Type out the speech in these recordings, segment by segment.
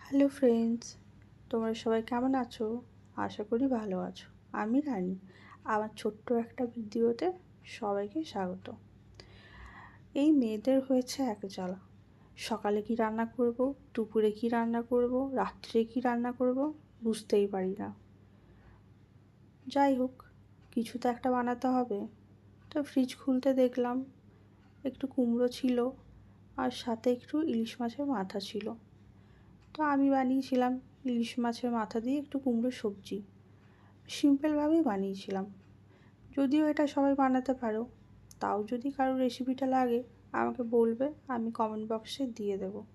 Hello friends, তোমরা সবাই কেমন আছো? আশা করি ভালো আছো। আমি রানী। আমার ছোট্ট একটা ভিডিওতে সবাইকে স্বাগত। এই মেয়েদের হয়েছে এক জ্বালা। সকালে কি রান্না করব, দুপুরে কি রান্না করব, রাত্রে কি রান্না করব বুঝতেই পারি না। যাই হোক, কিছু তো একটা বানাতে হবে। তো ফ্রিজ খুলতে দেখলাম একটু কুমড়ো ছিল আর সাথে একটু ইলিশ মাছের মাথা ছিল। তো আমি বানিয়েছিলাম ইলিশ মাছের মাথা দিয়ে একটু কুমড়োর সবজি। সিম্পলভাবেই বানিয়েছিলাম। যদিও এটা সবাই বানাতে পারো, তাও যদি কারো রেসিপিটা লাগে আমাকে বলবে, আমি কমেন্ট বক্সে দিয়ে দেবো।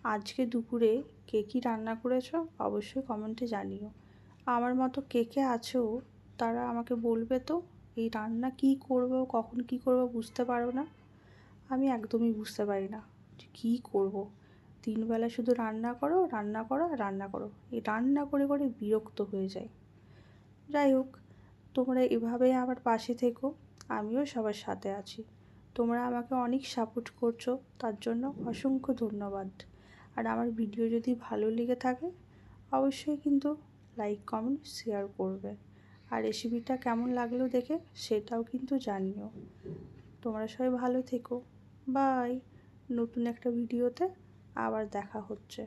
আজকে দুপুরে কে কী রান্না করেছো অবশ্যই কমেন্টে জানিও। আমার মতো কে কে আছো তারা আমাকে বলবে তো। এই রান্না কী করব, কখন কী করব বুঝতে পারো না। আমি একদমই বুঝতে পারি না যে কী করব। দিনবেলা শুধু রান্না করো রান্না করো আর রান্না করো, এই রান্না করে করে বিরক্ত হয়ে যায়। যাই হোক, তোমরা এভাবেই আমার পাশে থেকো, আমিও সবার সাথে আছি। তোমরা আমাকে অনেক সাপোর্ট করছো, তার জন্য অসংখ্য ধন্যবাদ। আর আমার ভিডিও যদি ভালো লেগে থাকে অবশ্যই কিন্তু লাইক কমেন্ট শেয়ার করবে। আর রেসিপিটা কেমন লাগলো দেখে সেটাও কিন্তু জানিও। তোমরা সবাই ভালো থেকো। বাই। নতুন একটা ভিডিওতে আবার দেখা হচ্ছে।